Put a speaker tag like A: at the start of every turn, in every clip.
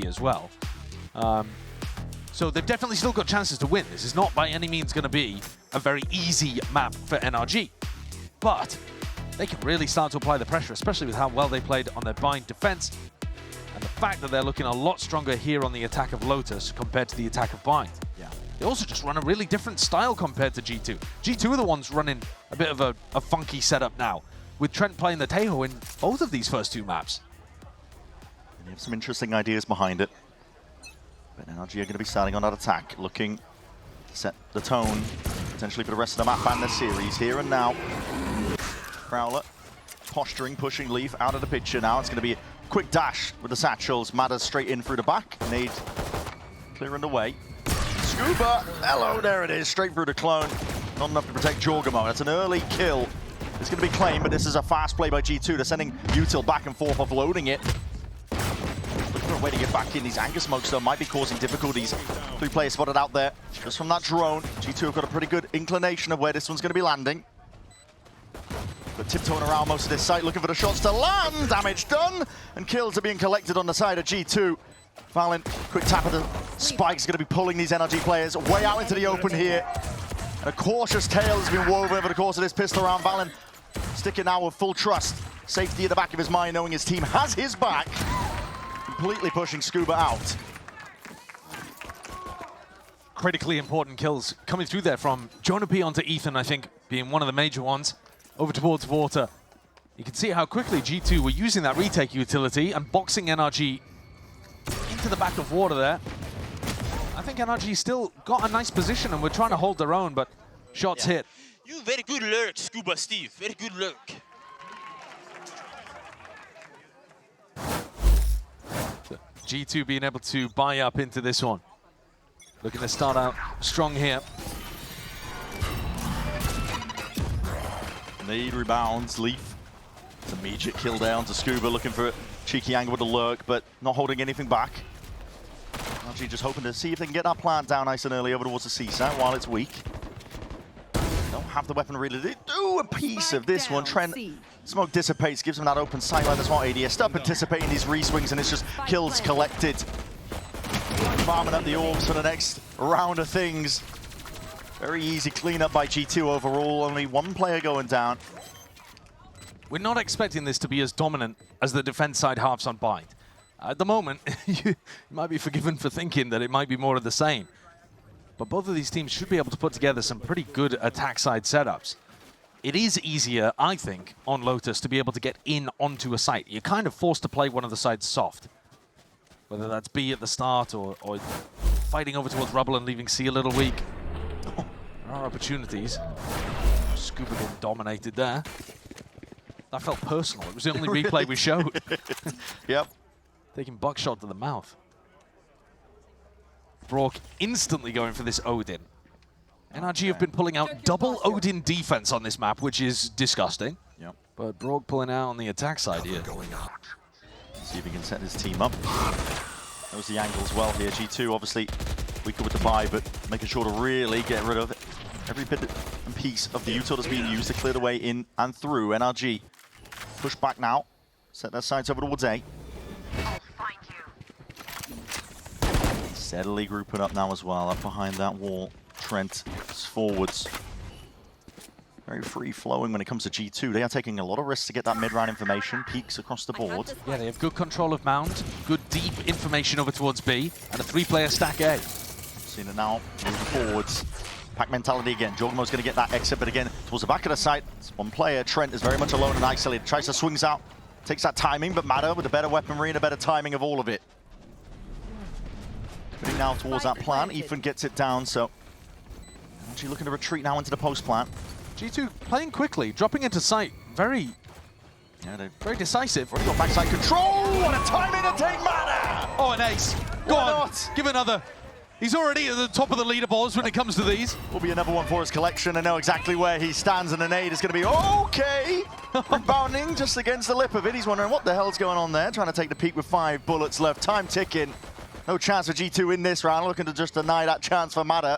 A: as well. So they've definitely still got chances to win. This is not by any means going to be a very easy map for NRG. But they can really start to apply the pressure, especially with how well they played on their bind defense. And the fact that they're looking a lot stronger here on the attack of Lotus compared to the attack of bind.
B: Yeah.
A: They also just run a really different style compared to G2. G2 are the ones running a bit of a funky setup now, with Trent playing the Tejo in both of these first two maps.
B: And you have some interesting ideas behind it. But NRG are going to be starting on that attack, looking to set the tone, potentially for the rest of the map and the series here and now. Prowler posturing, pushing Leaf out of the picture now. It's going to be a quick dash with the satchels. Matters straight in through the back. Nade clearing the way. Scuba, hello, there it is, straight through the clone. Not enough to protect Jorgamo. That's an early kill. It's going to be claimed, but this is a fast play by G2. They're sending Util back and forth, offloading it. Looking for a way to get back in. These anger smokes, though, might be causing difficulties. 3 players spotted out there just from that drone. G2 have got a pretty good inclination of where this one's going to be landing. But tiptoeing around most of this site, looking for the shots to land. Damage done, and kills are being collected on the side of G2. Valen, quick tap of the spike's going to be pulling these NRG players way out into the open here. And a cautious tale has been woven over the course of this pistol round. Valen sticking now with full trust. Safety at the back of his mind, knowing his team has his back. Completely pushing Scuba out.
A: Critically important kills coming through there from Jonah P onto Ethan, I think, being one of the major ones. Over towards Water. You can see how quickly G2 were using that retake utility and boxing NRG into the back of Water there. I think NRG still got a nice position and we're trying to hold their own, but shots hit.
C: You very good lurk, Scuba Steve. Very good lurk.
A: G2 being able to buy up into this one. Looking to start out strong here.
B: Need rebounds, Leaf. It's an immediate kill down to Scuba, looking for a cheeky angle with the lurk, but not holding anything back. Actually just hoping to see if they can get that plant down nice and early over towards the CSAT while it's weak. Don't have the weapon really to do a piece of this one. Trent, smoke dissipates, gives him that open sight line. That's what ADS. Stop anticipating these re-swings and it's just kills collected. Farming up the orbs for the next round of things. Very easy cleanup by G2 overall. Only one player going down.
A: We're not expecting this to be as dominant as the defense side halves on bind. At the moment, you might be forgiven for thinking that it might be more of the same. But both of these teams should be able to put together some pretty good attack side setups. It is easier, I think, on Lotus to be able to get in onto a site. You're kind of forced to play one of the sides soft. Whether that's B at the start or fighting over towards Rubble and leaving C a little weak. There are opportunities. Scuba getting dominated there. That felt personal. It was the only replay we showed.
B: Yep.
A: Taking buckshot to the mouth. Brock instantly going for this Odin. NRG have been pulling out double Odin defense on this map, which is disgusting.
B: Yep.
A: But Brock pulling out on the attack side here.
B: See if he can set his team up. Knows the angles well here. G2 obviously weaker with the buy, but making sure to really get rid of every bit and piece of the util that's being used to clear the way in and through. NRG push back now. Set their sights over towards A.
D: I'll find you.
B: Steadily grouping up now as well, up behind that wall. Trent is forwards. Very free-flowing when it comes to G2. They are taking a lot of risks to get that mid-round information. Peaks across the board.
A: Yeah, they have good control of Mound, good deep information over towards B, and a 3-player stack A.
B: Seeing it now, moving forwards. Pack mentality again. Jorgamo's going to get that exit, but again, towards the back of the site. It's one player. Trent is very much alone and isolated. Tries to swings out. Takes that timing, but Matter with a better weaponry and a better timing of all of it. Coming now towards that plant. Ethan gets it down, so actually looking to retreat now into the post plant.
A: G2 playing quickly, dropping into sight. Very decisive.
B: Already got backside control. What a timing to take Matter!
A: Oh, an ace. Go
B: Why
A: on,
B: not?
A: give another. He's already at the top of the leaderboards when it comes to these.
B: Will be another one for his collection. I know exactly where he stands, and an aid is going to be okay. Rebounding just against the lip of it. He's wondering what the hell's going on there. Trying to take the peak with 5 bullets left. Time ticking. No chance for G2 in this round. Looking to just deny that chance for Matter.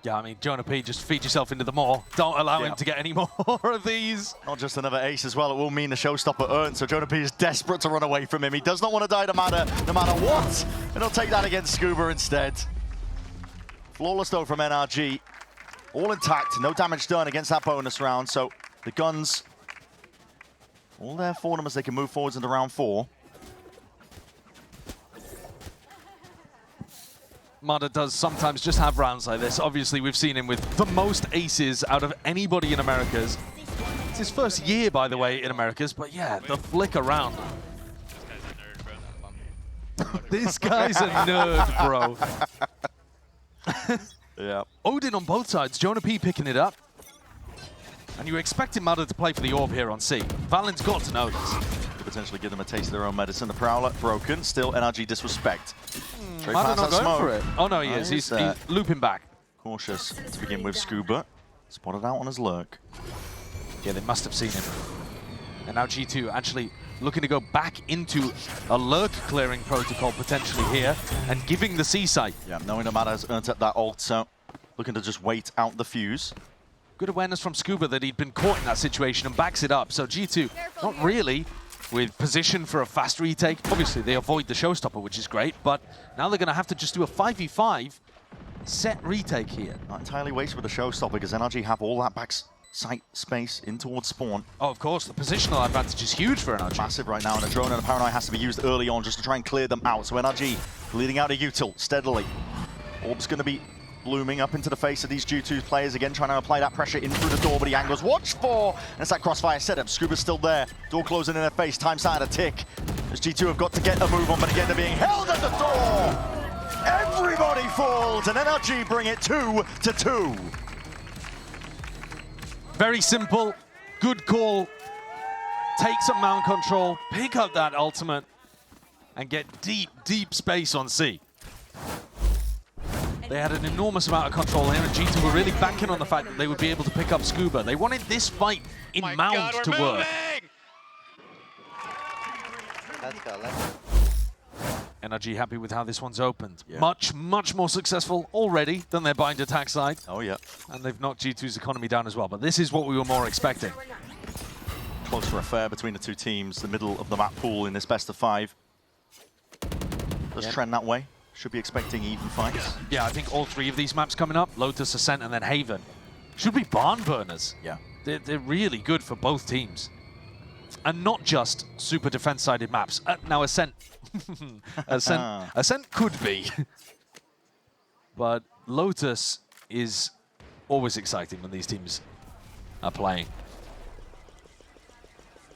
A: Yeah, I mean, Jonah P, just feed yourself into the maw. Don't allow him to get any more of these.
B: Not just another ace as well, it will mean the showstopper earned, so Jonah P is desperate to run away from him. He does not want to die no matter what, and he'll take that against Scuba instead. Flawless though from NRG. All intact, no damage done against that bonus round, so the guns, all there for them as they can move forwards into round 4.
A: Mada does sometimes just have rounds like this. Obviously, we've seen him with the most aces out of anybody in Americas. It's his first year, by the way, in Americas, but yeah, the flick around. This guy's a nerd, bro.
B: Yeah.
A: Odin on both sides, Jonah P picking it up. And you were expecting Mada to play for the orb here on C. Valen's got to know this.
B: Could potentially give them a taste of their own medicine. The Prowler broken, still NRG disrespect.
A: Mada not going for it. Oh no, he is. He's looping back.
B: Cautious to begin with. Scuba spotted out on his lurk.
A: Yeah, they must have seen him. And now G2 actually looking to go back into a lurk clearing protocol potentially here and giving the C site.
B: Yeah, knowing that Mada has earned up that ult, so looking to just wait out the fuse.
A: Good awareness from Scuba that he'd been caught in that situation and backs it up. So G2, not really with position for a fast retake. Obviously, they avoid the showstopper, which is great, but now they're going to have to just do a 5v5 set retake here.
B: Not entirely wasted with the showstopper because NRG have all that back site space in towards spawn.
A: Oh, of course, the positional advantage is huge for NRG.
B: Massive right now, and a drone and a paranoia has to be used early on just to try and clear them out. So NRG leading out a util steadily. Orb's going to be blooming up into the face of these G2 players again, trying to apply that pressure in through the door, but he angles. Watch for! And it's that crossfire setup. Scuba's still there. Door closing in their face. Time starting to tick. As G2 have got to get a move on, but again, they're being held at the door! Everybody falls, and NRG bring it 2-2.
A: Very simple. Good call. Take some mount control, pick up that ultimate, and get deep, deep space on C. They had an enormous amount of control here, and G2 were really banking on the fact that they would be able to pick up Scuba. They wanted this fight in Mount to work.
D: Let's go, let's go.
A: NRG happy with how this one's opened.
B: Yeah.
A: Much, much more successful already than their bind attack side.
B: Oh, yeah.
A: And they've knocked G2's economy down as well, but this is what we were more expecting.
B: Closer affair between the two teams, the middle of the map pool in this best of 5. Does trend that way. Should be expecting even fights.
A: Yeah, I think all 3 of these maps coming up, Lotus, Ascent, and then Haven, should be barn burners.
B: Yeah.
A: They're really good for both teams. And not just super defense-sided maps. Now, Ascent. Ascent could be. But Lotus is always exciting when these teams are playing.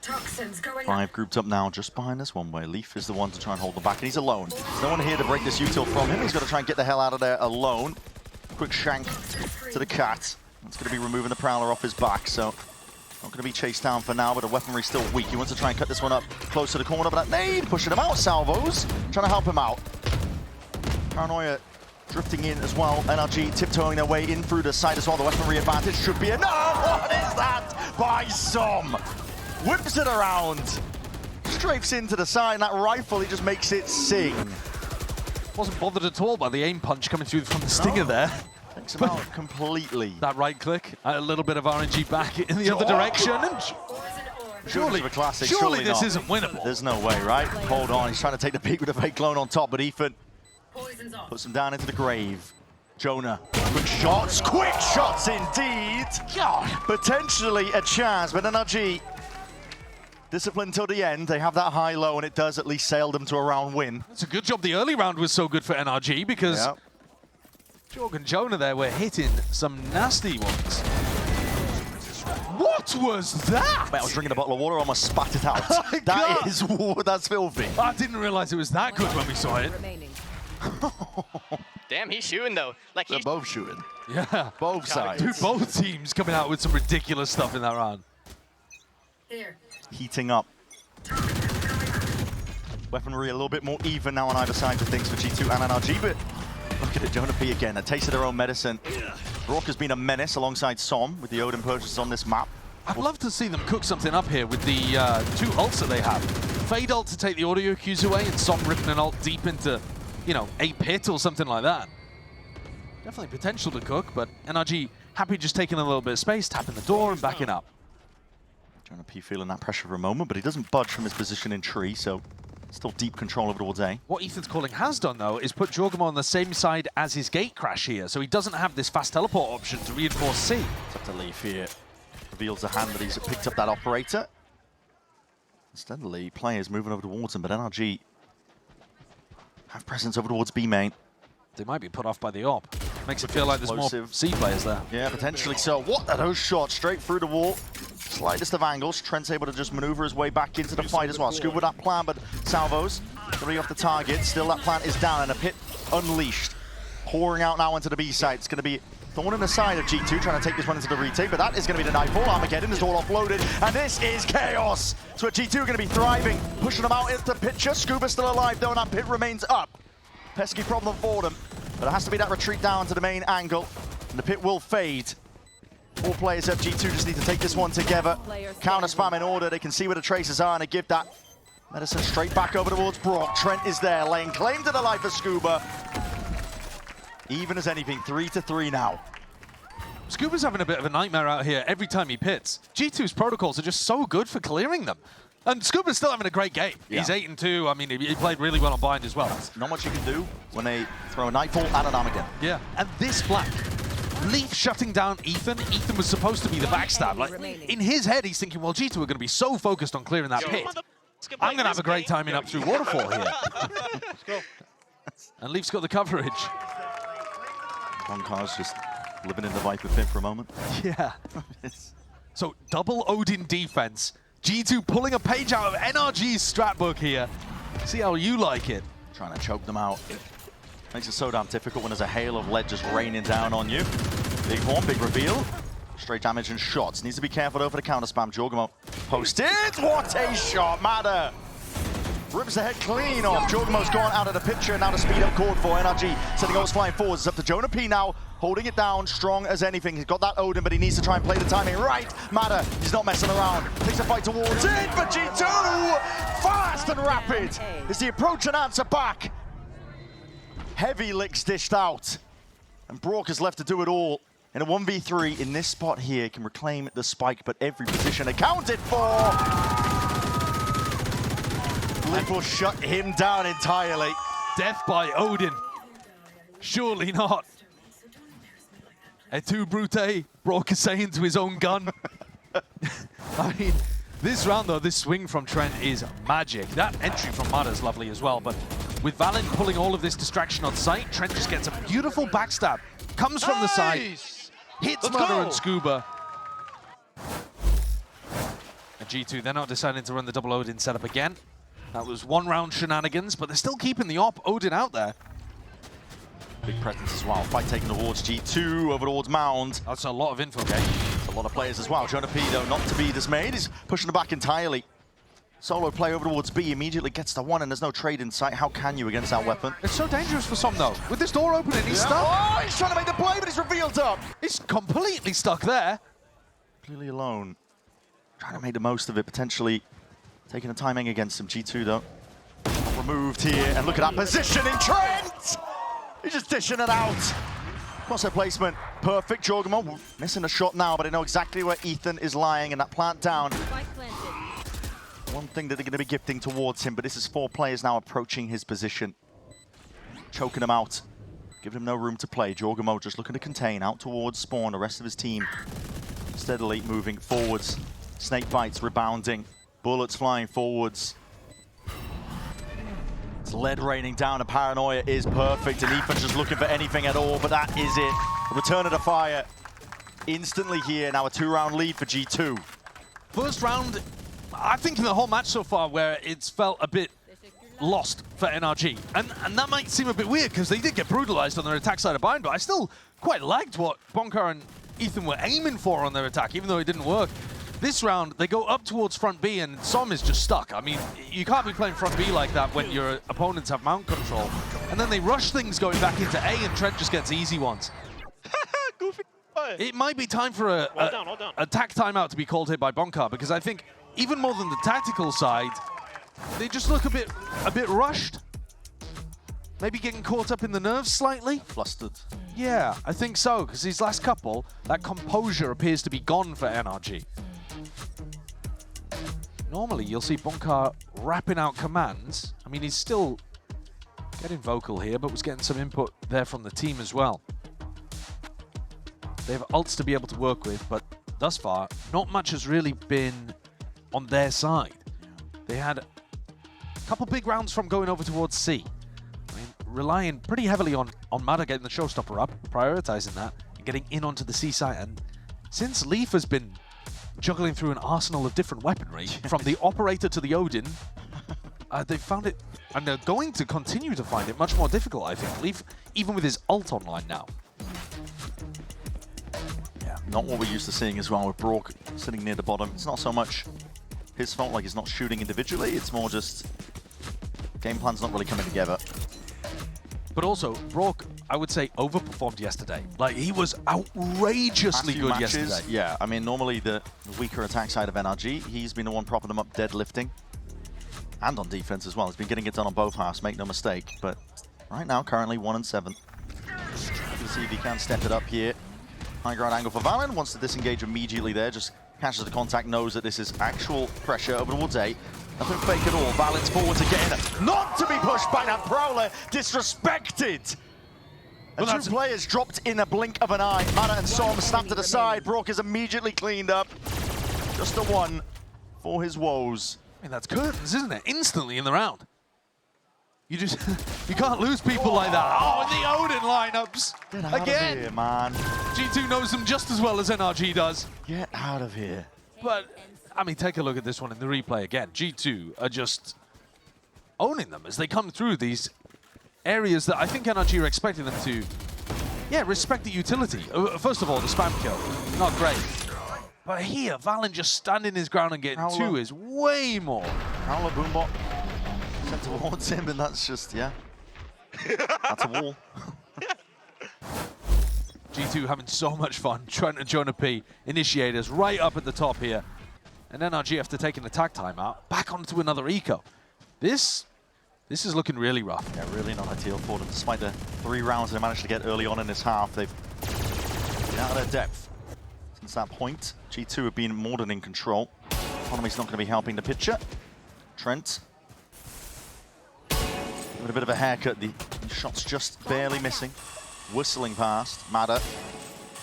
E: Toxins going
B: 5 grouped up now just behind this one where Leaf is the one to try and hold them back, and he's alone. There's no one here to break this util from him. He's got to try and get the hell out of there alone. Quick shank to the cat. That's going to be removing the Prowler off his back, so not going to be chased down for now, but the weaponry still weak. He wants to try and cut this one up close to the corner, but that nade pushing him out. Salvos trying to help him out. Paranoia drifting in as well. NRG tiptoeing their way in through the side as well. The weaponry advantage should be enough. What is that by Som? Whips it around, strafes into the side, and that rifle, he just makes it sing.
A: Wasn't bothered at all by the aim punch coming through from the stinger there.
B: Takes him out completely.
A: That right click, a little bit of RNG back in the other direction. And surely this
B: not.
A: isn't winnable.
B: There's no way, right? Hold on, he's trying to take the peak with a fake clone on top, but Ethan puts him down into the grave. Jonah, quick shots indeed. God. Potentially a chance, but NRG disciplined till the end. They have that high-low, and it does at least sail them to a round win.
A: It's a good job the early round was so good for NRG because Jorg and Jonah there were hitting some nasty ones. What was that?
B: Mate, I was drinking a bottle of water, almost spat it out. That's filthy.
A: I didn't realize it was that good when we saw it.
D: Damn, he's shooting though. Like
B: They're both shooting.
A: Yeah.
B: Both sides.
A: Dude, both teams coming out with some ridiculous stuff in that round.
E: here.
B: Heating up. Weaponry a little bit more even now on either side of things for G2 and NRG, but look at it, Jonah P again, a taste of their own medicine. Rock has been a menace alongside Som with the Odin purchases on this map.
A: I'd love to see them cook something up here with the 2 ults that they have. Fade ult to take the audio cues away and Som ripping an ult deep into, you know, a pit or something like that. Definitely potential to cook, but NRG happy just taking a little bit of space, tapping the door and backing up.
B: Jonah P feeling that pressure for a moment, but he doesn't budge from his position in tree, so still deep control over towards A.
A: What Ethan's calling has done, though, is put Jorgamo on the same side as his gate crash here, so he doesn't have this fast teleport option to reinforce C.
B: It's up to Leaf here. Reveals a hand that he's picked up that operator. Steadily, players moving over towards him, but NRG have presence over towards B main.
A: They might be put off by the AWP. Makes it feel like there's more
B: Explosive.
A: C players there.
B: Yeah, potentially so. What are those shots? Straight through the wall. Slightest of angles. Trent's able to just maneuver his way back into the fight as well. Scuba with that plan, but Salvos 3 off the target. Still, that plan is down, and a pit unleashed. Pouring out now into the B side. It's going to be thorn in the side of G2, trying to take this one into the retake, but that is going to be the nightfall. Armageddon is all offloaded, and this is chaos. So G2 are going to be thriving, pushing them out into the picture. Scuba still alive, though, and that pit remains up. Pesky problem for them, but it has to be that retreat down to the main angle, and the pit will fade. 4 players up, G2 just need to take this one together. Counter spam in order, they can see where the traces are, and they give that medicine straight back over towards Brock. Trent is there, laying claim to the life of Scuba. Even as anything, 3-3 now.
A: Scuba's having a bit of a nightmare out here every time he pits. G2's protocols are just so good for clearing them. And Scuba's still having a great game.
B: Yeah.
A: He's 8-2. I mean, he played really well on bind as well.
B: Not much you can do when they throw a Nightfall and an Armageddon.
A: Yeah, and this flank, Leaf shutting down Ethan. Ethan was supposed to be the backstab. Like, in his head, he's thinking, well, G2 are going to be so focused on clearing that pit. I'm going to have a great time in up through Waterfall here.
C: Let's go.
A: And Leaf's got the coverage.
B: Bonkar's just living in the Viper pit for a moment.
A: Yeah. So double Odin defense. G2 pulling a page out of NRG's strat book here. See how you like it.
B: Trying to choke them out. Makes it so damn difficult when there's a hail of lead just raining down on you. Big horn, big reveal. Straight damage and shots. Needs to be careful over the counter spam. Jorgamo posted. What a shot, Matter. Rips the head clean off. Jorgamo's gone out of the picture. Now the speed up called for NRG. Sending goals flying forwards. It's up to Jonah P now. Holding it down, strong as anything. He's got that Odin, but he needs to try and play the timing right. Matter, he's not messing around. Takes a fight towards it, but G2, fast and rapid. Is the approach and answer back. Heavy licks dished out. And Brock is left to do it all. In a 1v3 in this spot here, can reclaim the spike, but every position accounted for. Leaf will shut him down entirely.
A: Death by Odin. Surely not. Et tu, Brute? Brock is saying to his own gun. I mean, this round though, this swing from Trent is magic. That entry from Mada is lovely as well, but with Valen pulling all of this distraction on site, Trent just gets a beautiful backstab. Comes from the side, hits Mada and Scuba. And G2, they're not deciding to run the double Odin setup again. That was 1 round shenanigans, but they're still keeping the AWP Odin out there.
B: Big presence as well. Fight taken towards G2, over towards Mound.
A: That's a lot of info, game.
B: A lot of players as well. Jonah P, though, not to be dismayed. He's pushing it back entirely. Solo play over towards B, immediately gets the 1, and there's no trade in sight. How can you against that weapon?
A: It's so dangerous for some, though. With this door opening, he's stuck.
B: Oh, he's trying to make the play, but he's revealed up.
A: He's completely stuck there.
B: Clearly alone. Trying to make the most of it, potentially taking a timing against him. G2, though, removed here. And look at that position in Trent! He's just dishing it out. Crosshair placement, perfect. Jorgamo missing a shot now, but they know exactly where Ethan is lying, and that plant down. One thing that they're going to be gifting towards him, but this is 4 players now approaching his position. Choking him out, giving him no room to play. Jorgamo just looking to contain out towards spawn. The rest of his team steadily moving forwards. Snake bites rebounding, bullets flying forwards. It's lead raining down, and paranoia is perfect, and Ethan's just looking for anything at all, but that is it. A return of the fire instantly here. Now a 2-round lead for G2.
A: First round, I think in the whole match so far, where it's felt a bit lost for NRG. And that might seem a bit weird, because they did get brutalized on their attack side of bind, but I still quite liked what Bonkar and Ethan were aiming for on their attack, even though it didn't work. This round, they go up towards front B, and Som is just stuck. I mean, you can't be playing front B like that when your opponents have mount control. And then they rush things going back into A, and Trent just gets easy ones.
C: Goofy.
A: It might be time for a attack timeout to be called here by Bonkar, because I think even more than the tactical side, they just look a bit rushed. maybe getting caught up in the nerves slightly.
B: Flustered.
A: Yeah, I think so, because these last couple, that composure appears to be gone for NRG. Normally, you'll see Bonkar rapping out commands. I mean, he's still getting vocal here, but was getting some input there from the team as well. They have ults to be able to work with, but thus far, not much has really been on their side. They had a couple big rounds from going over towards C. I mean, relying pretty heavily on Mada getting the showstopper up, prioritizing that, and getting in onto the C site. And since Leaf has been juggling through an arsenal of different weaponry, from the Operator to the Odin, they found it, and they're going to continue to find it much more difficult, I think. Leaf, even with his ult online now.
B: Yeah, not what we're used to seeing as well with Brock sitting near the bottom. It's not so much his fault, like he's not shooting individually, it's more just game plan's not really coming together.
A: But also, Brock, I would say, overperformed yesterday. Like, he was outrageously good yesterday.
B: Yeah, I mean, normally the weaker attack side of NRG, he's been the one propping them up deadlifting. And on defense as well. He's been getting it done on both halves, make no mistake. But right now, currently 1-7. We'll see if he can step it up here. High ground angle for Valen, wants to disengage immediately there, just catches the contact, knows that this is actual pressure over towards A. Nothing fake at all. Valen's forward to get in. Not to be pushed by that Prowler. Disrespected. And two players dropped in a blink of an eye. Mana and Som snapped to the side. Brock is immediately cleaned up. Just the one for his woes.
A: I mean, that's curtains, isn't it? Instantly in the round. You just, you can't lose people like that. Oh, and the Odin lineups.
B: Get out
A: again.
B: of here, man.
A: G2 knows them just as well as NRG does.
B: Get out of here.
A: But, I mean, take a look at this one in the replay again. G2 are just owning them as they come through these areas that I think NRG are expecting them to, yeah, respect the utility. First of all, the spam kill, not great. But here, Valen just standing his ground and getting two is way more.
B: Prowler Boombot sent towards him, and that's just, yeah. That's a wall.
A: G2 having so much fun, trying to Jonah P, initiators right up at the top here. And NRG, after taking attack timeout, back onto another eco. This is looking really rough.
B: Yeah, really not ideal for them. Despite the 3 rounds they managed to get early on in this half, they've been out of their depth. Since that point, G2 have been more than in control. Economy's not going to be helping the picture. Trent giving a bit of a haircut. The shot's just barely missing. Whistling past. Mada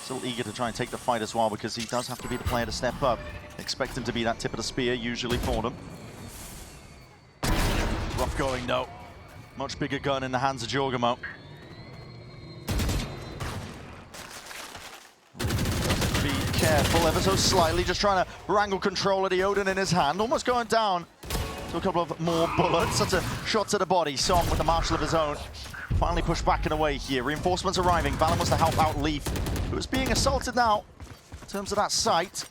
B: still eager to try and take the fight as well, because he does have to be the player to step up. Expect him to be that tip of the spear, usually for them. Rough going, though. Much bigger gun in the hands of Jorgamo. Be careful ever so slightly, just trying to wrangle control of the Odin in his hand. Almost going down to a couple of more bullets. That's a shot to the body. Som with the marshal of his own. Finally pushed back and away here. Reinforcements arriving. Valen wants to help out Leaf, who is being assaulted now. In terms of that site,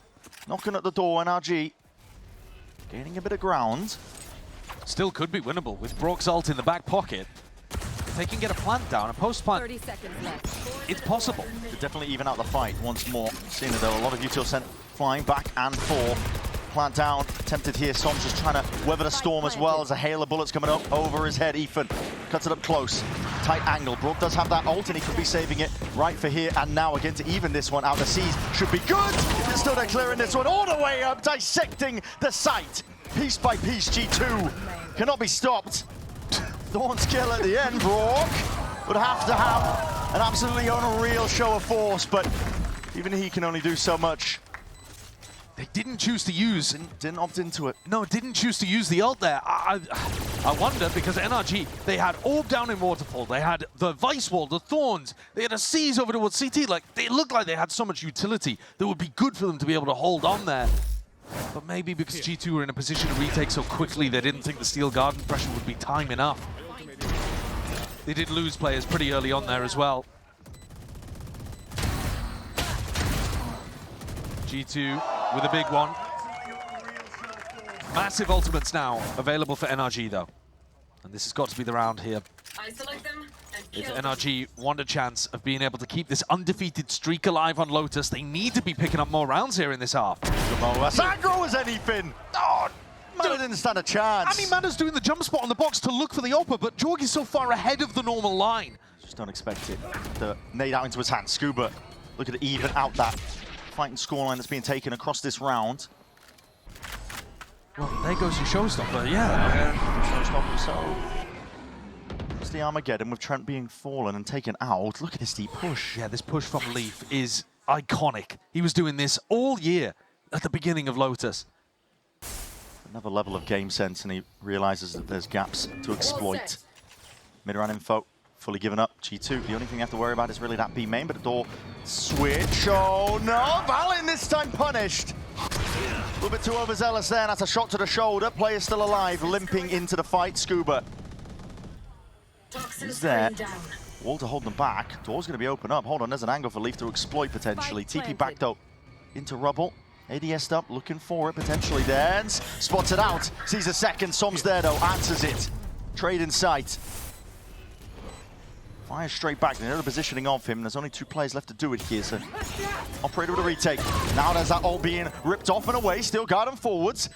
B: knocking at the door, NRG gaining a bit of ground.
A: Still could be winnable with Brock's ult in the back pocket. If they can get a plant down, a post-plant,
E: 30 seconds left.
A: it's possible.
B: To definitely even out the fight once more. Seeing it though, a lot of util sent flying back and forth. Plant down, tempted here. Som's just trying to weather the storm as well as a hail of bullets coming up over his head. Ethan cuts it up close. Tight angle. Brock does have that ult and he could be saving it right for here and now. Again to even this one out. The seas should be good. It's still clearing this one all the way up, dissecting the site. Piece by piece, G2 cannot be stopped. Thorn's kill at the end. Brock would have to have an absolutely unreal show of force, but even he can only do so much.
A: They didn't choose to use...
B: Didn't opt into it.
A: No, didn't choose to use the ult there. I wonder, because NRG, they had Orb down in Waterfall, they had the Vice Wall, the Thorns, they had a Seize over towards CT. Like, they looked like they had so much utility that would be good for them to be able to hold on there. But maybe because G2 were in a position to retake so quickly, they didn't think the Steel Garden pressure would be time enough. They did lose players pretty early on there as well. G2 with a big one. Massive ultimates now available for NRG though. And this has got to be the round here.
E: Isolate them and
A: If
E: kill them.
A: NRG want a chance of being able to keep this undefeated streak alive on Lotus, they need to be picking up more rounds here in this half.
B: As aggro as anything. Oh, Mana didn't stand a chance.
A: I mean, Mana's doing the jump spot on the box to look for the upper, but Jorg is so far ahead of the normal line.
B: Just don't expect it. The nade out into his hand. Scuba looking to even out that fighting scoreline that's being taken across this round.
A: Well, there goes your showstopper, yeah.
B: Showstopper, so it's the Armageddon with Trent being fallen and taken out. Look at this deep push.
A: Yeah, this push from Leaf is iconic. He was doing this all year at the beginning of Lotus.
B: Another level of game sense, and he realizes that there's gaps to exploit. Mid-round info fully given up. G2, the only thing you have to worry about is really that B main, but a door switch. Oh no, Valin this time punished. A little bit too overzealous there, and that's a shot to the shoulder. Player still alive, limping into the fight. Scuba is there. Wall to hold them back. Door's going to be open up. Hold on, there's an angle for Leaf to exploit potentially. TP back though into rubble. ADS'd up, looking for it potentially there. Spots it out. Sees a second. Som's there though, answers it. Trade in sight. Fires straight back. They know the positioning of him. There's only 2 players left to do it here, so Operator with a retake. Now there's that ult being ripped off and away. Still guard him forwards.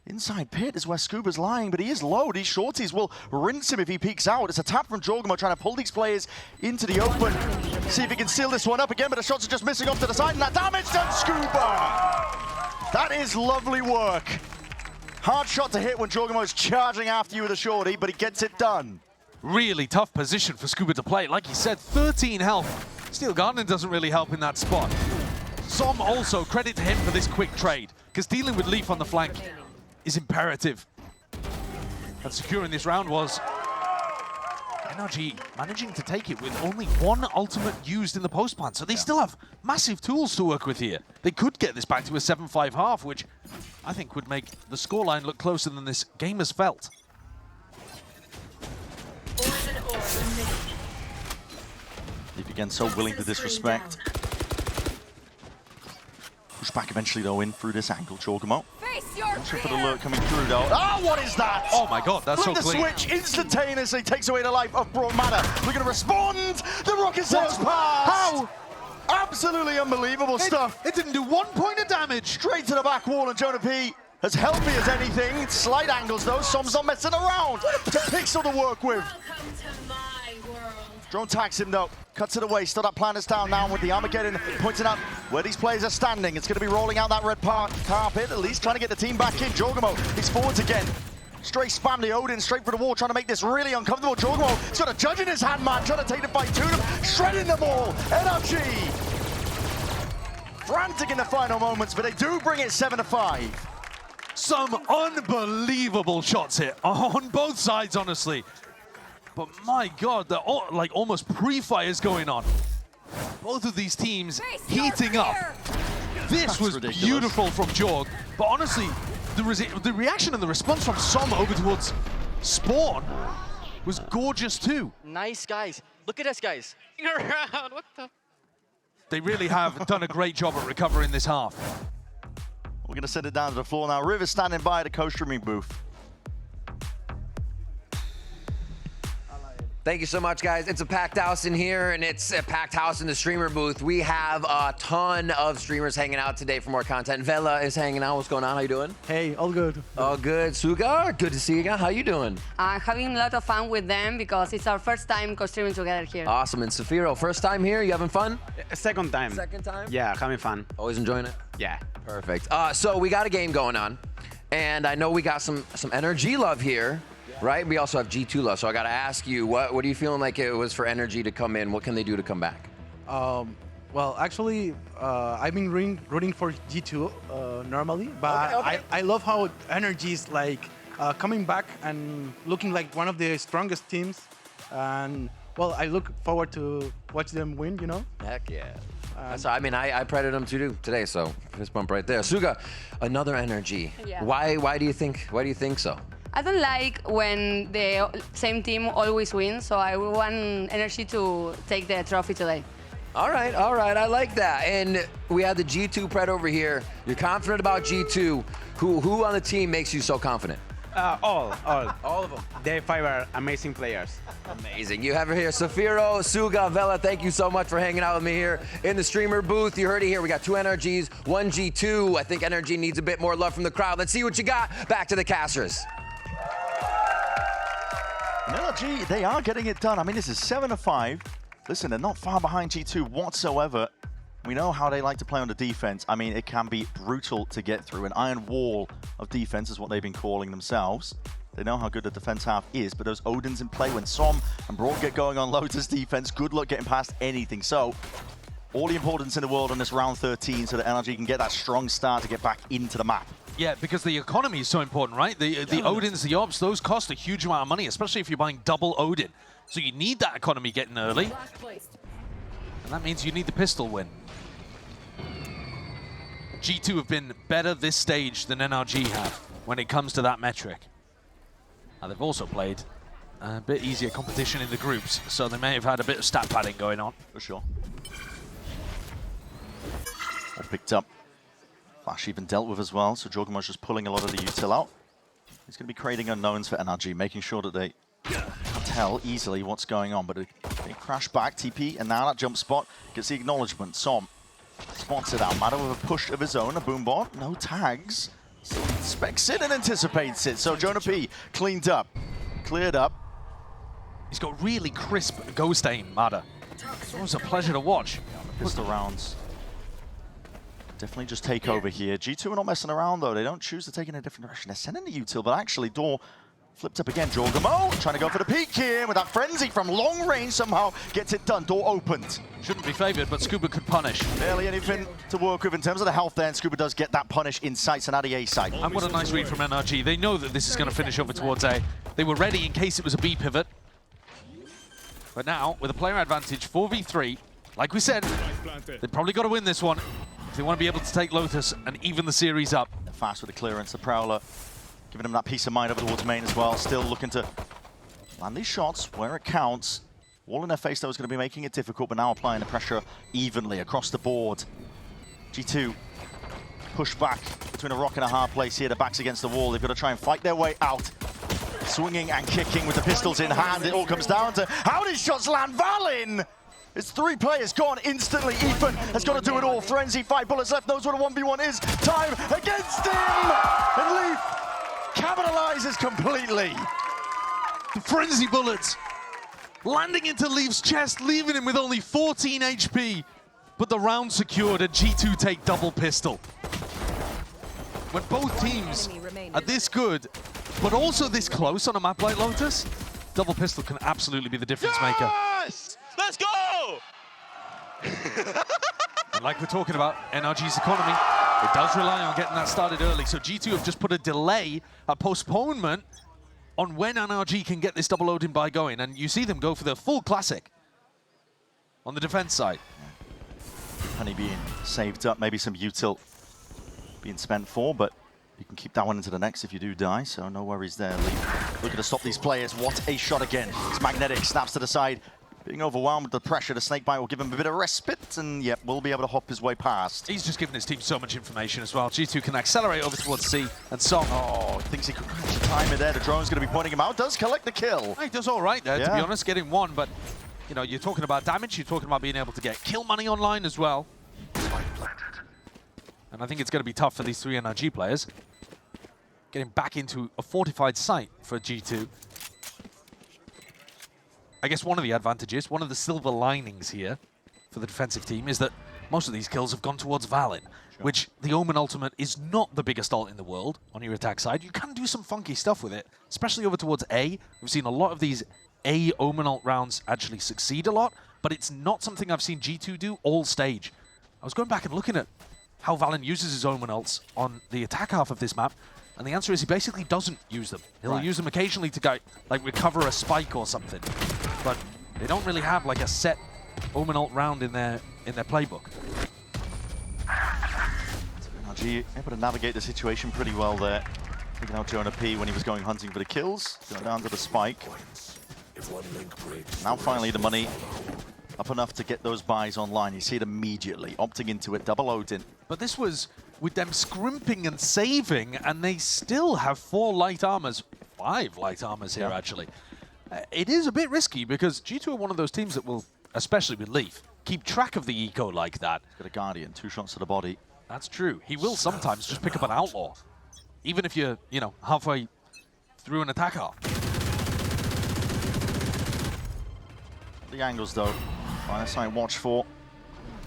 B: Inside pit is where Scuba's lying, but he is low. These shorties will rinse him if he peeks out. It's a tap from Jorgamo trying to pull these players into the open. See if he can seal this one up again, but the shots are just missing off to the side, and that damage done Scuba! That is lovely work. Hard shot to hit when Jorgamo is charging after you with a shorty, but he gets it done.
A: Really tough position for Scuba to play. Like he said, 13 health. Steel Garden doesn't really help in that spot. Som also, credit to him for this quick trade, because dealing with Leaf on the flank is imperative. And securing this round was NRG managing to take it with only 1 ultimate used in the post plant, so they still have massive tools to work with here. They could get this back to a 7-5 half, which I think would make the scoreline look closer than this game has felt.
B: Leaf again so willing to disrespect. Push back eventually though in through this angle, Jorgamo. Not sure for the lure coming through though. Ah, what is that?
A: Oh my god, that's so clean.
B: The switch instantaneously takes away the life of Broad Mana. We're going to respond. The rocket sails past.
A: How?
B: Absolutely unbelievable stuff.
A: It didn't do 1 point of damage.
B: Straight to the back wall, and Jonah P as healthy as anything. Slight angles though. Som's not messing around. To Pixel to work with.
E: Welcome to my world.
B: Drone tags him though, cuts it away, still that plan is down now with the Armageddon pointing out where these players are standing. It's going to be rolling out that red carpet, at least trying to get the team back in. Jorgamo, he's forwards again. Straight spam the Odin, straight for the wall, trying to make this really uncomfortable. Jorgamo, he's got a judge in his hand, man, trying to take the fight to them, shredding them all. NRG, frantic in the final moments, but they do bring it 7-5.
A: Some unbelievable shots here on both sides, honestly. But my god, the like almost pre-fires going on. Both of these teams heating up. This was
B: ridiculous.
A: Beautiful from Jorg, but honestly, the reaction and the response from Som over towards Spawn was gorgeous too.
D: Nice, guys. Look at us, guys.
C: Around. What the?
A: They really have done a great job at recovering this half.
B: We're going to send it down to the floor now. River's standing by the co-streaming booth.
F: Thank you so much, guys. It's a packed house in here, and it's a packed house in the streamer booth. We have a ton of streamers hanging out today for more content. Vela is hanging out. What's going on? How you doing?
G: Hey, all good.
F: All good. Suga, good to see you again. How you doing?
H: Having a lot of fun with them because it's our first time co-streaming together here.
F: Awesome. And Safiro, first time here? You having fun?
G: Second time.
F: Second time?
G: Yeah, having fun.
F: Always enjoying it?
G: Yeah.
F: Perfect. So we got a game going on, and I know we got some NRG love here. Right? We also have G2 love, so I got to ask you, what are you feeling like it was for NRG to come in? What can they do to come back?
G: Well, actually, I've been rooting for G2 normally, but
F: Okay.
G: I love how NRG is like coming back and looking like one of the strongest teams. And well, I look forward to watch them win, you know?
F: Heck yeah. I mean, I prided them to do today, so fist bump right there. Suga, another NRG.
H: Yeah.
F: Why do you think so?
H: I don't like when the same team always wins, so I want NRG to take the trophy today.
F: All right, I like that. And we have the G2 Pred over here. You're confident about G2. Who on the team makes you so confident?
I: All
F: of them.
I: They 5 are amazing players.
F: Amazing. You have it here. Safiro, Suga, Vela, thank you so much for hanging out with me here in the streamer booth. You heard it here. We got 2 NRGs, 1 G2. I think NRG needs a bit more love from the crowd. Let's see what you got. Back to the casters.
B: NRG, they are getting it done. I mean, this is 7-5. Listen, they're not far behind G2 whatsoever. We know how they like to play on the defense. I mean, it can be brutal to get through. An iron wall of defense is what they've been calling themselves. They know how good the defense half is, but those Odins in play when Som and Broad get going on Lotus defense, good luck getting past anything. So, all the importance in the world on this round 13 so that NRG can get that strong start to get back into the map.
A: Yeah, because the economy is so important, right? The Odins, the Orbs, those cost a huge amount of money, especially if you're buying double Odin. So you need that economy getting early. And that means you need the pistol win. G2 have been better this stage than NRG have when it comes to that metric. And they've also played a bit easier competition in the groups, so they may have had a bit of stat padding going on.
B: For sure. All picked up. Flash even dealt with as well, so Jorgamo's just pulling a lot of the util out. He's going to be creating unknowns for NRG, making sure that they can tell easily what's going on, but they crash back, TP, and now that jump spot gets the acknowledgement. Som spots it out. Matter with a push of his own, a boombot, no tags. So he expects it and anticipates it. So Jonah P cleaned up, cleared up.
A: He's got really crisp ghost aim, Mada. It was a pleasure to watch.
B: Pistol rounds. Definitely just take over here. G2 are not messing around though. They don't choose to take in a different direction. They're sending the util, but actually Door flipped up again. Jorgamo trying to go for the peek here with that frenzy from long range, somehow gets it done. Door opened.
A: Shouldn't be favored, but Scuba could punish.
B: Barely anything to work with in terms of the health there, and Scuba does get that punish in sights and at the A side.
A: And what a nice read from NRG. They know that this is going to finish over towards A. They were ready in case it was a B pivot. But now, with a player advantage, 4v3, like we said, they've probably got to win this one if they want to be able to take Lotus and even the series up.
B: They're fast with the clearance. The Prowler giving them that peace of mind over towards main as well. Still looking to land these shots where it counts. Wall in their face, though, is going to be making it difficult, but now applying the pressure evenly across the board. G2 push back between a rock and a hard place here. The back's against the wall. They've got to try and fight their way out. Swinging and kicking with the pistols in hand. It all comes down to how these shots land. Valin! It's 3 players gone instantly. Ethan has got to do it all. Frenzy, 5 bullets left. Knows what a 1v1 is. Time against him! And Leaf capitalizes completely.
A: The frenzy bullets landing into Leaf's chest, leaving him with only 14 HP. But the round secured, and G2 take double pistol. When both teams are this good, but also this close on a map like Lotus, double pistol can absolutely be the difference maker.
C: Yes! Let's go!
A: And like we're talking about, NRG's economy, it does rely on getting that started early. So G2 have just put a delay, a postponement on when NRG can get this double loading by going. And you see them go for the full classic on the defense side.
B: Honey being saved up, maybe some util being spent for, but you can keep that one into the next if you do die, so no worries there, Lee. Looking to stop these players. What a shot again. It's magnetic, snaps to the side. Being overwhelmed with the pressure, the Snakebite will give him a bit of respite, and yep, will be able to hop his way past.
A: He's just giving his team so much information as well. G2 can accelerate over towards C, and Song.
B: Oh, thinks he could time it there. The drone's going to be pointing him out. Does collect the kill.
A: He does all right there,
B: Yeah.
A: to be honest, getting one, but you know, you're talking about damage, you're talking about being able to get kill money online as well. And I think it's going to be tough for these 3 NRG players. Getting back into a fortified site for G2. I guess one of the advantages, one of the silver linings here for the defensive team is that most of these kills have gone towards Valin, which the Omen ultimate is not the biggest ult in the world on your attack side. You can do some funky stuff with it, especially over towards A. We've seen a lot of these A Omen ult rounds actually succeed a lot, but it's not something I've seen G2 do all stage. I was going back and looking at how Valin uses his Omen ults on the attack half of this map, and the answer is he basically doesn't use them. He'll use them occasionally to go, like, recover a spike or something, but they don't really have like a set Omen ult round in their playbook.
B: NRG able to navigate the situation pretty well there. Picking out Jonah P when he was going hunting for the kills. Going down to the spike. Now finally the money up enough to get those buys online. You see it immediately, opting into it, double Odin.
A: But this was with them scrimping and saving, and they still have 4 light armors, 5 light armors here, actually. It is a bit risky because G2 are one of those teams that will, especially with Leaf, keep track of the eco like that.
B: He's got a Guardian, 2 shots to the body.
A: That's true. He will sometimes just pick up an Outlaw, even if you're, you know, halfway through an attack arc.
B: The angles, though, minus sign watch for.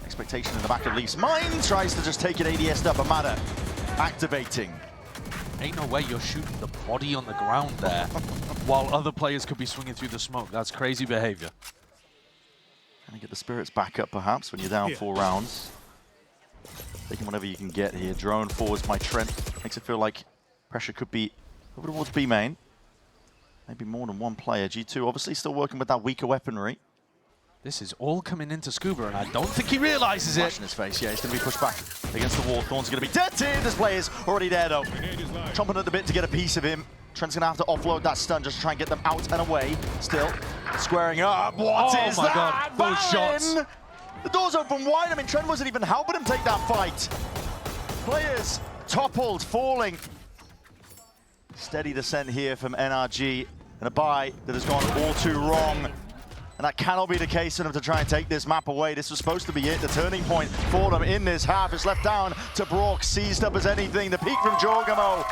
B: Expectation in the back of Leaf's mind. Tries to just take it ADS up. Amada activating.
A: Ain't no way you're shooting the body on the ground there while other players could be swinging through the smoke. That's crazy behavior.
B: Trying to get the spirits back up, perhaps, when you're down 4 rounds. Taking whatever you can get here. Drone forwards by Trent. Makes it feel like pressure could be over towards B main. Maybe more than one player. G2 obviously still working with that weaker weaponry.
A: This is all coming into Scuba, and I don't think he realizes it.
B: Flash in his face, yeah, he's going to be pushed back against the wall. Thorn's going to be dirty. This player's already there, though. Chomping at the bit to get a piece of him. Trent's going to have to offload that stun just to try and get them out and away. Still squaring up. What is that?
A: God, those shots.
B: The door's open wide. I mean, Trent wasn't even helping him take that fight. Players toppled, falling. Steady descent here from NRG. And a buy that has gone all too wrong. And that cannot be the case for them to try and take this map away. This was supposed to be it, the turning point for them in this half. It's left down to Brock, seized up as anything. The peek from Jorgamo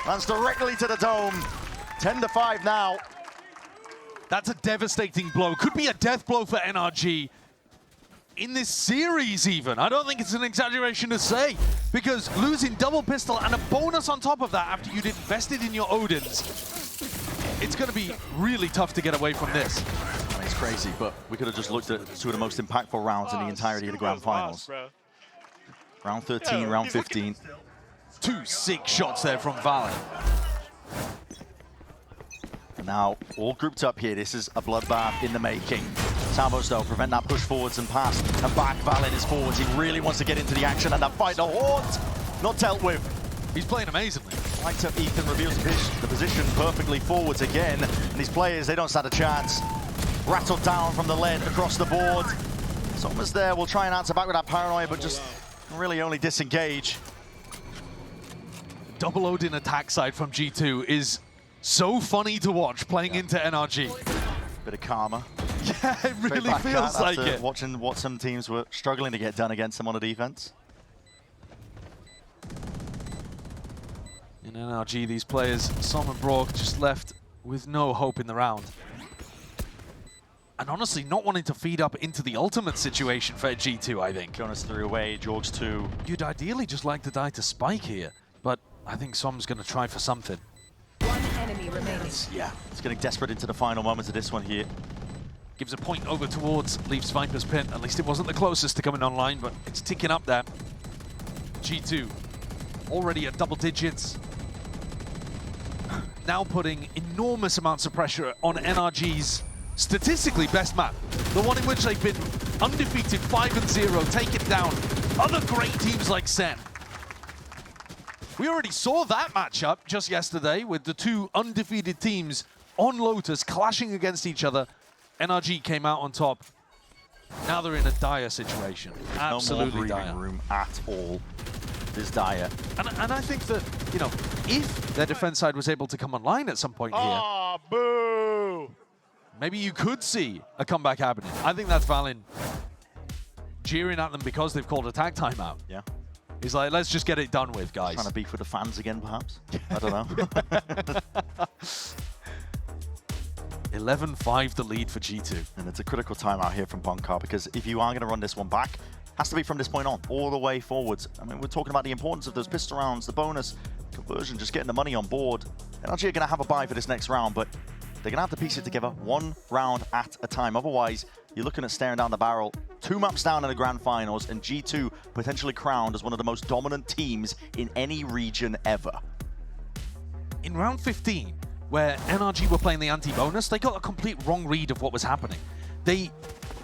B: lands directly to the dome. 10-5 now.
A: That's a devastating blow. Could be a death blow for NRG. In this series even. I don't think it's an exaggeration to say, because losing double pistol and a bonus on top of that after you'd invested in your Odins, it's going to be really tough to get away from this.
B: It's crazy, but we could have just looked at 2 of the most impactful rounds in the entirety of the grand finals. Round 13, round 15.
A: 2 sick shots there from Valen.
B: Now, all grouped up here. This is a bloodbath in the making. Samos, though, prevent that push forwards and pass. And back, Valen is forwards. He really wants to get into the action, and that fight, the Haunt, not dealt with.
A: He's playing amazingly.
B: Lights up Ethan, reveals the position perfectly forwards again. And these players, they don't stand a chance. Rattled down from the lead across the board. Somers there will try and answer back with that paranoia, but just really only disengage.
A: Double Odin attack side from G2 is so funny to watch playing into NRG.
B: Bit of karma.
A: Yeah, it really feels like it.
B: Watching what some teams were struggling to get done against them on the defense.
A: In NRG, these players, Som and Brock, just left with no hope in the round. And honestly, not wanting to feed up into the ultimate situation for G2, I think.
B: Jonas 3 away, Jorgs 2.
A: You'd ideally just like to die to Spike here, but I think Som's going to try for something.
E: One enemy remaining.
B: Yeah, it's getting desperate into the final moments of this one here.
A: Gives a point over towards Leaf's Viper's Pit. At least it wasn't the closest to coming online, but it's ticking up there. G2 already at double digits. Now putting enormous amounts of pressure on NRG's statistically best map. The one in which they've been undefeated 5-0, taken down other great teams like Sen. We already saw that matchup just yesterday with the 2 undefeated teams on Lotus clashing against each other. NRG came out on top. Now they're in a dire situation. Absolutely
B: no more
A: dire.
B: room at all. This dire.
A: And I think that, you know, if their defense side was able to come online at some point here,
C: Boo!
A: maybe you could see a comeback happening. I think that's Valen jeering at them because they've called a tag timeout.
B: Yeah.
A: He's like, let's just get it done with, guys.
B: Trying to beef with the fans again, perhaps? I don't know.
A: 11-5 the lead for G2.
B: And it's a critical timeout here from Bonkar, because if you are going to run this one back, has to be from this point on, all the way forwards. I mean, we're talking about the importance of those pistol rounds, the bonus, conversion, just getting the money on board. NRG are going to have a buy for this next round, but they're going to have to piece it together 1 round at a time. Otherwise, you're looking at staring down the barrel. 2 maps down in the grand finals, and G2 potentially crowned as one of the most dominant teams in any region ever.
A: In round 15, where NRG were playing the anti-bonus, they got a complete wrong read of what was happening. They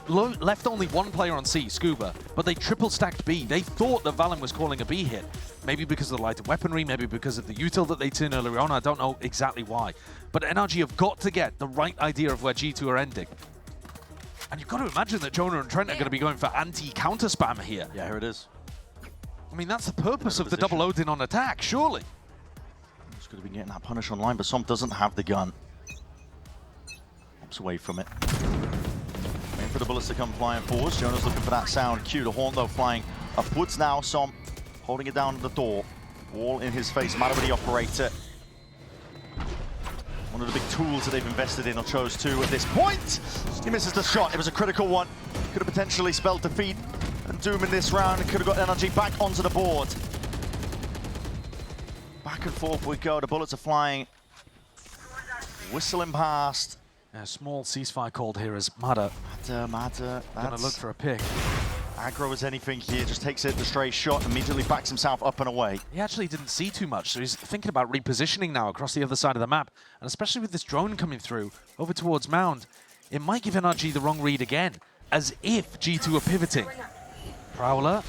A: left only 1 player on C, Scuba, but they triple stacked B. They thought that Valen was calling a B hit. Maybe because of the lighter weaponry, maybe because of the util that they turned earlier on. I don't know exactly why. But NRG have got to get the right idea of where G2 are ending. And you've got to imagine that Jonah and Trent are going to be going for anti-counter spam here.
B: Yeah, here it is.
A: I mean, that's the purpose of the double loading on attack, surely.
B: Just could have been getting that punish online, but Som doesn't have the gun. Pops away from it. Waiting for the bullets to come flying forwards. Jonah's looking for that sound cue. The horn, though, flying upwards now. Som holding it down at the door. Wall in his face. Matter the operator. One of the big tools that they've invested in, or chose to at this point. He misses the shot. It was a critical one. Could have potentially spelled defeat and doom in this round. Could have got NRG back onto the board. Back and forth we go. The bullets are flying. Whistling past.
A: A small ceasefire called here as Mada
B: Gonna
A: gonna look for a pick.
B: Aggro as anything here, just takes it the stray shot, immediately backs himself up and away.
A: He actually didn't see too much, so he's thinking about repositioning now across the other side of the map. And especially with this drone coming through over towards Mound, it might give NRG the wrong read again, as if G2 are pivoting. Prowler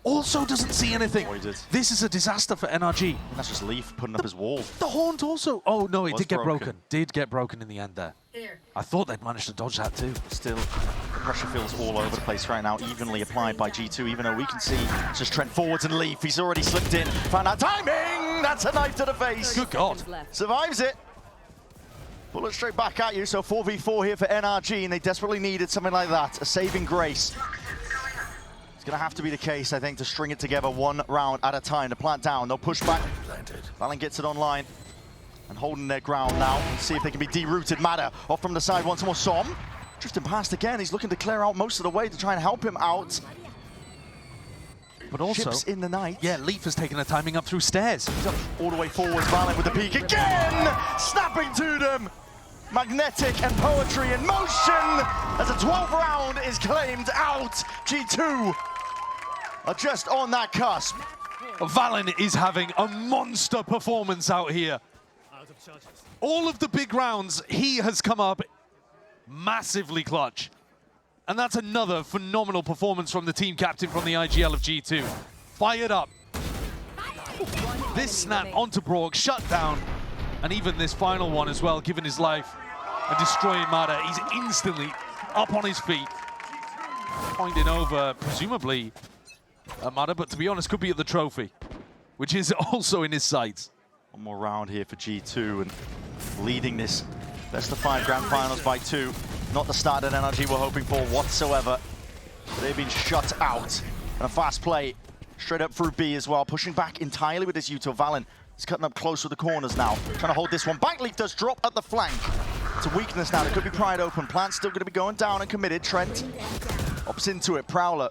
A: also doesn't see anything.
B: Avoided.
A: This is a disaster for NRG.
B: And that's just Leaf putting up his wall.
A: The Haunt also. Oh no, it
B: Was
A: did get
B: broken.
A: broken. Did get broken in the end there. I thought they'd managed to dodge that too.
B: Still, the pressure feels all over the place right now, evenly applied by G2, even though we can see it's just Trent forwards and Leaf. He's already slipped in. Found out timing! That's a knife to the face.
A: Good God.
B: Survives it. Bullet straight back at you, so 4v4 here for NRG, and they desperately needed something like that. A saving grace. It's going to have to be the case, I think, to string it together one round at a time. To plant down, they'll push back. Valen gets it online and holding their ground now. See if they can be derooted. Mada off from the side once more. Som drifting past again. He's looking to clear out most of the way to try and help him out.
A: But also,
B: Ships in the night.
A: yeah, Leaf has taken the timing up through stairs.
B: He's up all the way forward. Valen with the peek again! Snapping to them! Magnetic and poetry in motion as a 12th round is claimed out. G2 are just on that cusp.
A: Valen is having a monster performance out here. All of the big rounds, he has come up massively clutch. And that's another phenomenal performance from the team captain from the IGL of G2. Fired up. This snap onto Brock, shut down. And even this final one as well, giving his life and destroying Mada. He's instantly up on his feet. Pointing over, presumably, Mada, but to be honest, could be at the trophy, which is also in his sights.
B: One more round here for G2 and leading this best of 5 grand finals by 2. Not the start that NRG were hoping for whatsoever. They've been shut out. And a fast play straight up through B as well, pushing back entirely with this Uto. Valen is cutting up close with the corners now, trying to hold this one back. Leaf does drop at the flank. It's a weakness now. It could be pried open. Plant still going to be going down and committed. Trent opts into it. Prowler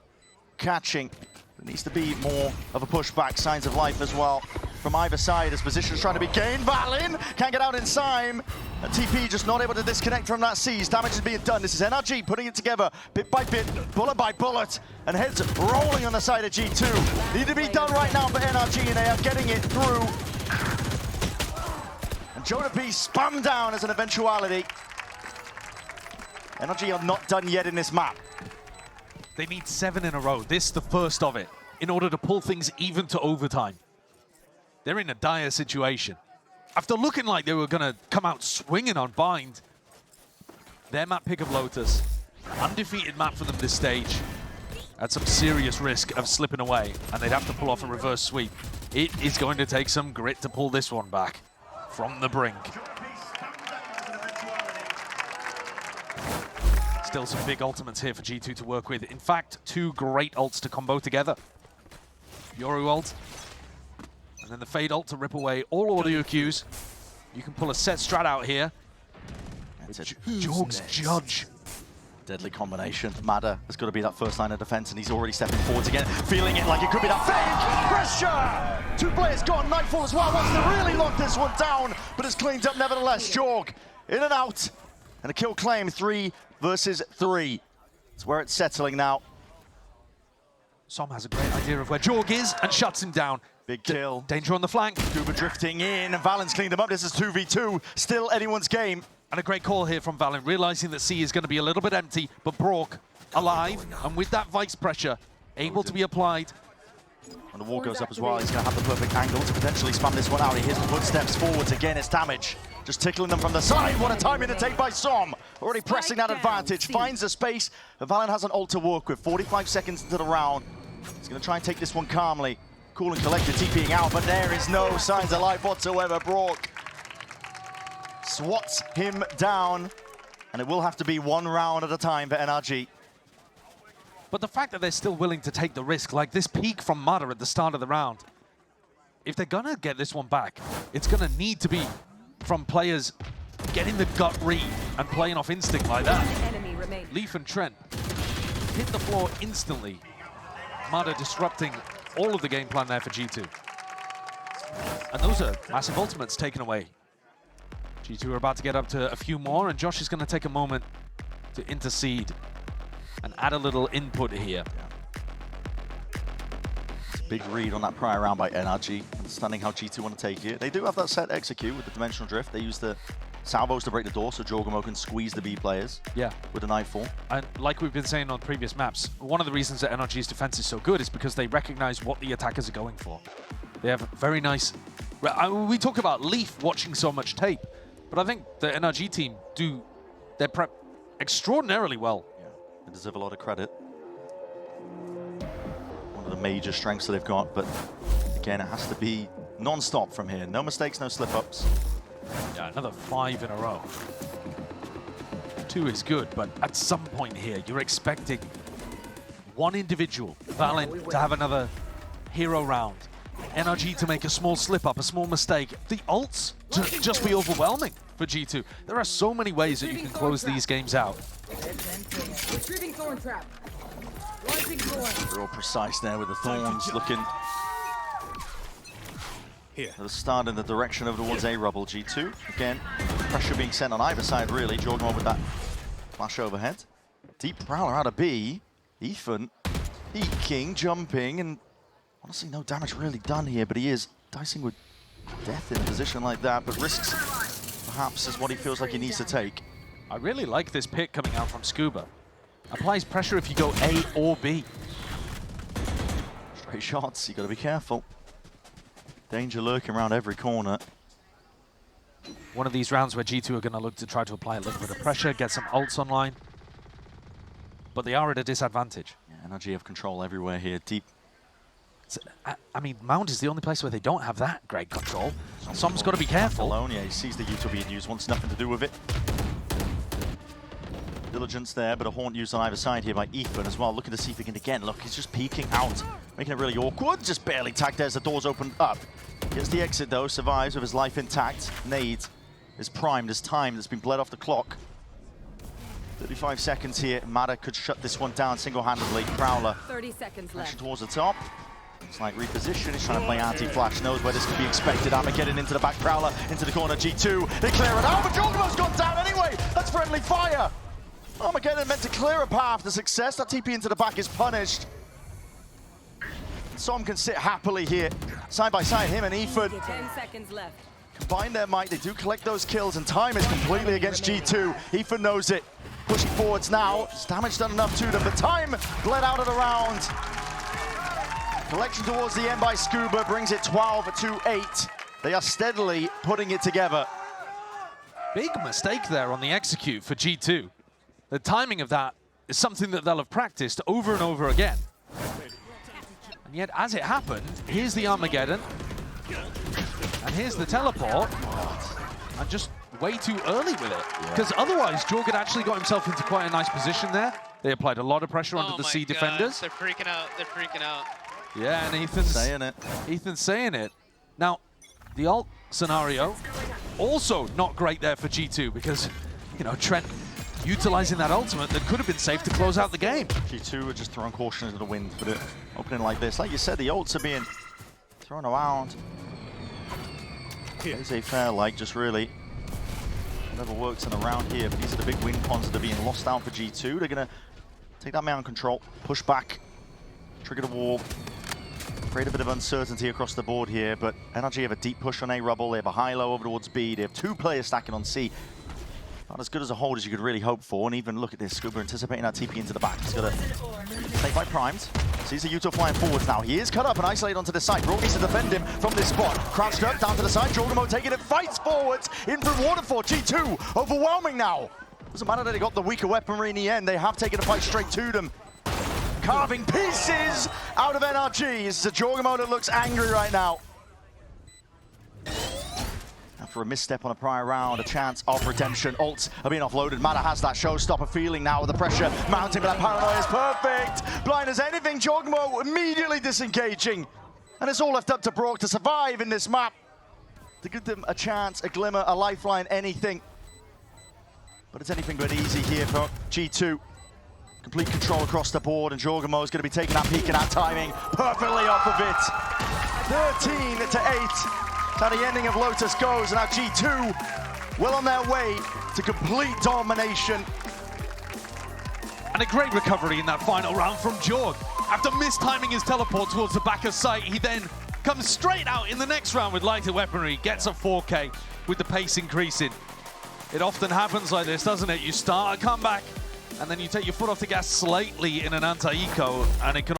B: catching. There needs to be more of a pushback. Signs of life as well from either side as positions trying to be gained. Valen can't get out in time. And TP just not able to disconnect from that seize. Damage is being done. This is NRG putting it together bit by bit, bullet by bullet, and heads rolling on the side of G2. Need to be done right now for NRG, and they are getting it through. And Jonah B spun down as an eventuality. NRG are not done yet in this map.
A: They need 7 in a row. This is the first of it, in order to pull things even to overtime. They're in a dire situation. After looking like they were going to come out swinging on Bind, their map pick of Lotus, undefeated map for them this stage, at some serious risk of slipping away, and they'd have to pull off a reverse sweep. It is going to take some grit to pull this one back from the brink. Still some big ultimates here for G2 to work with. In fact, 2 great ults to combo together. Yoru ult, and then the Fade ult to rip away all audio cues. You can pull a set strat out here. Jorg's Judge.
B: Deadly combination. Mada has got to be that first line of defense, and he's already stepping forwards again, feeling it like it could be that fake pressure. 2 players gone. Nightfall as well wants to really lock this one down, but it's cleaned up nevertheless. Jorg in and out, and a kill claim. 3 versus 3. It's where it's settling now.
A: Som has a great idea of where Jorg is and shuts him down.
B: Big kill.
A: Danger on the flank.
B: Kuba drifting in, and Valen's cleaned him up. This is 2v2. Still anyone's game.
A: And a great call here from Valen, realizing that C is going to be a little bit empty, but Brock alive, and with that Vice pressure able to be applied.
B: And the wall goes up as well. He's going to have the perfect angle to potentially spam this one out. He hears the footsteps forwards again. It's damage. Just tickling them from the side. What a timing to take by Som. Already pressing that advantage. Finds a space. And Valen has an ult to work with. 45 seconds into the round. He's going to try and take this one calmly. Cool and collected, TPing out, but there is no signs of life whatsoever. Brock swats him down, and it will have to be one round at a time for NRG.
A: But the fact that they're still willing to take the risk, like this peak from Mada at the start of the round, if they're gonna get this one back, it's gonna need to be from players getting the gut read and playing off instinct like that.
E: Enemy remaining.
A: Leaf and Trent hit the floor instantly. Mada disrupting all of the game plan there for G2. And those are massive ultimates taken away. G2 are about to get up to a few more, and Josh is going to take a moment to intercede and add a little input here.
B: Big read on that prior round by NRG, understanding how G2 want to take it. They do have that set execute with the dimensional drift. They use the salvos to break the door so Jorgamo can squeeze the B players with a Nightfall.
A: And like we've been saying on previous maps, one of the reasons that NRG's defense is so good is because they recognize what the attackers are going for. They have very nice... We talk about Leaf watching so much tape, but I think the NRG team do their prep extraordinarily well.
B: Yeah, they deserve a lot of credit. One of the major strengths that they've got, but again, it has to be non-stop from here. No mistakes, no slip-ups.
A: Yeah, another 5 in a row. 2 is good, but at some point here, you're expecting one individual, Valent, to have another hero round. NRG to make a small slip-up, a small mistake. The ults to just be overwhelming for G2. There are so many ways that you can close these games out.
E: Retrieving thorn trap. Launching thorn.
B: Real precise there with the thorns looking... They're starting in the direction over towards A rubble. G2 again, pressure being sent on either side really. Jordan with that flash overhead. Deep prowler out of B. Ethan peeking, jumping, and honestly no damage really done here, but he is dicing with death in a position like that, but risks perhaps is what he feels like he needs to take.
A: I really like this pick coming out from Scuba. Applies pressure if you go A or B.
B: Straight shots, you gotta be careful. Danger lurking around every corner.
A: One of these rounds where G2 are going to look to try to apply a little bit of pressure, get some ults online. But they are at a disadvantage.
B: Yeah, NRG have control everywhere here, deep.
A: I mean, Mound is the only place where they don't have that great control. Som's got to be careful.
B: Alone, yeah, he sees the util being used, wants nothing to do with it. Diligence there, but a haunt used on either side here by Ethan as well. Looking to see if he can again. Look, he's just peeking out, making it really awkward. Just barely tagged as the doors opened up. Gets the exit though, survives with his life intact. Nade is primed, his time that's been bled off the clock. 35 seconds here. Mada could shut this one down single-handedly. Prowler
E: 30 seconds left.
B: towards the top. It's like reposition. He's trying to play anti-flash. Knows where this could be expected. Armageddon into the back. Prowler into the corner. G2. They clear it out, but Jorgamo's gone down anyway. That's friendly fire. Armageddon meant to clear a path to success. That TP into the back is punished. Som can sit happily here, side by side, him and Ethan.
E: 10 seconds left.
B: Combine their might, they do collect those kills, and time is completely against G2. Ethan knows it. Pushing forwards now. Has damage done enough to them, but time bled out of the round. Collection towards the end by Scuba brings it 12-8. They are steadily putting it together.
A: Big mistake there on the execute for G2. The timing of that is something that they'll have practiced over and over again. And yet, as it happened, here's the Armageddon. And here's the teleport. And just way too early with it. Because otherwise, Jorg had actually got himself into quite a nice position there. They applied a lot of pressure onto the C defenders.
D: They're freaking out. They're freaking out.
A: Yeah, and Ethan's
B: saying it.
A: Ethan's saying it. Now, the ult scenario, also not great there for G2 because, you know, Trent utilizing that ultimate that could have been safe to close out the game.
B: G2 are just throwing caution into the wind for the opening like this. Like you said, the ults are being thrown around. It's a fair, like, just really whatever works in a round here. But these are the big win cons that are being lost out for G2. They're going to take that man control, push back, trigger the wall. Create a bit of uncertainty across the board here, but NRG have a deep push on A rubble. They have a high-low over towards B. They have 2 players stacking on C. Not as good as a hold as you could really hope for, and even look at this, Scuba anticipating that TP into the back. He's got to take by primed. Sees the util flying forwards now. He is cut up and isolated onto the side. Broad needs to defend him from this spot. Crouched up, down to the side. Jorgamo taking it, fights forwards. In for Waterfall. G2 overwhelming now. Doesn't matter that they got the weaker weaponry in the end. They have taken a fight straight to them. carving pieces out of NRG. It's a Jorgamo that looks angry right now. After a misstep on a prior round, a chance of redemption. Ults are being offloaded. Mada has that showstopper feeling now with the pressure mounting, but that paranoia is perfect. Blind as anything, Jorgamo immediately disengaging. And it's all left up to Brock to survive in this map. To give them a chance, a glimmer, a lifeline, anything. But it's anything but easy here for G2. Complete control across the board, and Jorgamo is going to be taking that peak and that timing perfectly off of it. 13 to 8. How the ending of Lotus goes, and now G2 well on their way to complete domination.
A: And a great recovery in that final round from Jorg. After mistiming his teleport towards the back of site, he then comes straight out in the next round with lighter weaponry, gets a 4K with the pace increasing. It often happens like this, doesn't it? You start a comeback, and then you take your foot off the gas slightly in an anti-eco, and it can